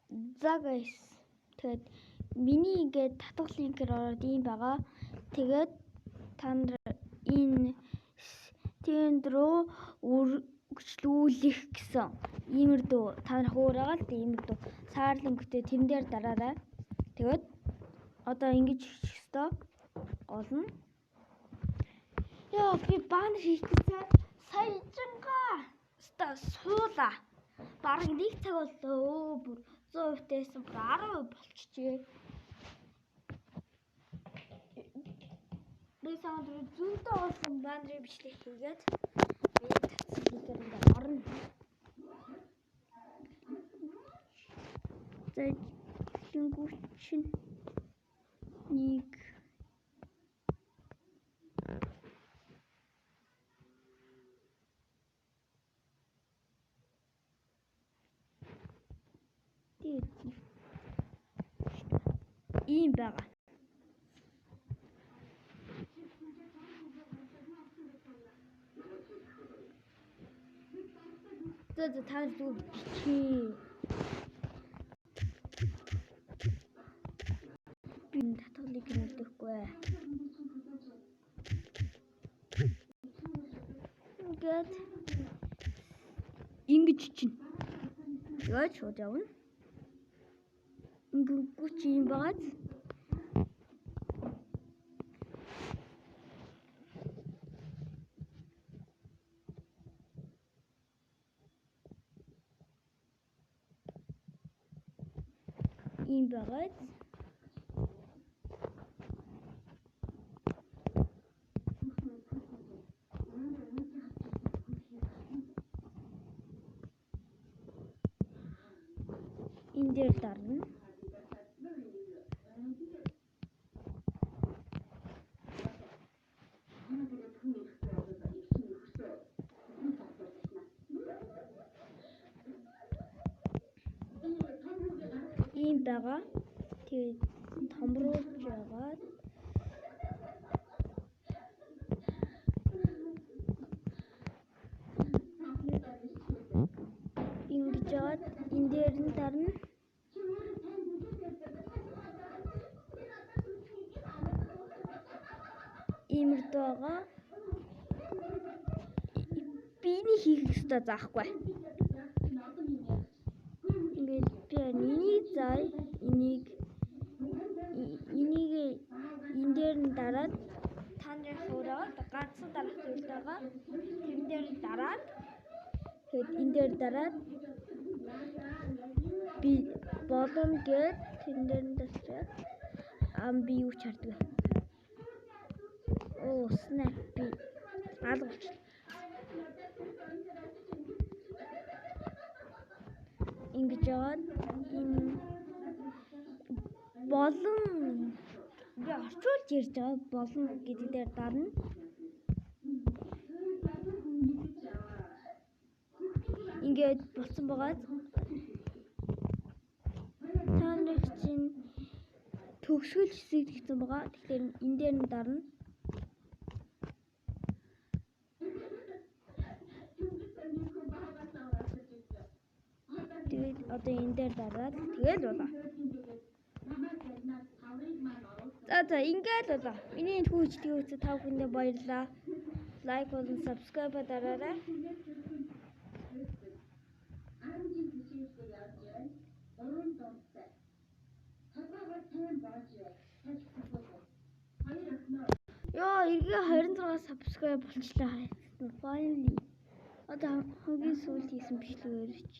За guys. Тэгээд миний ингээд татгал линкээр ороод ийм байгаа. Тэгээд та нар энэ тэнд рүү үргэлжлүүлэх гэсэн иймэрдүү та нар хөөрөөгөө л иймэрдүү саарлингтэй тэн дээр дараарай. Тэгээд одоо ингэж хийх ёстой. Гол нь яа би баннер хийчихсэн. Саяжингаа ста суула. Бараг 1 цаг боллоо. Бүр 100% тээсэн 10% болчихжээ. Би сандр зүйтэй болсон баннерыг бичлэг хийгээд би татсан хийхээр ингээд орно. За хингүүчин нэг ийм байгаа. За та зүг бичээ. Би татгалыг нөлөөхгүй. Ингээд ингэж чинь. Яаж шууд явна? Ингээд юм багаз. Ийм багаз. Энэ дээр дарна. Ийм байгаа. Тэгээд томруулж яагаад ингэж яагаад энэ дээр нь дарна. Иймэрд байгаа. Биний хийх ёстой заахгүй. Ингээд би энийг заа энийг энэ дээр нь дараад та нарын хөөрөөд ганцхан дарах зүйл байгаа. Тэн дээр дараад тэгээд энэ дээр дараад би болон гээд тэн дээр нь дасчаад би юу ч харддаг. Оо снэп би алгуулчих. Ингэж яваад энэ болон би орчуулж ярьж байгаа болон гэдэг дээр дарна. Ингээд болсон байгаа. Та нар чинь төгсгөл хэсэг гэсэн байгаа. Тэгэхээр энэ дээр нь дарна. Тэгээд одоо энэ дээр дараад тэгэл болоо. За ингээд болоо. Миний энэ хүүхдийн үзэл та бүхэндээ баярлалаа. Лайк болон subscribe дараарай. Йоо, эргээ 26 subscribe болчихлоо. Finally. Одоо хамгийн сүүлд хийсэн бичлэг өрөж.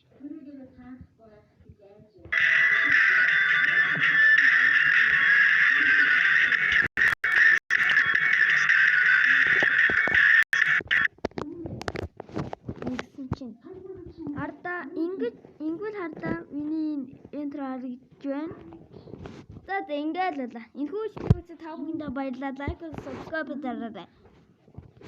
Хардаа ингэж хардаа миний энтер харагдж байна. За ингээд л байна. Энэ хүүхдийн үзэл та бүхэндээ баярлалаа. Лайк, subscribe дараарай.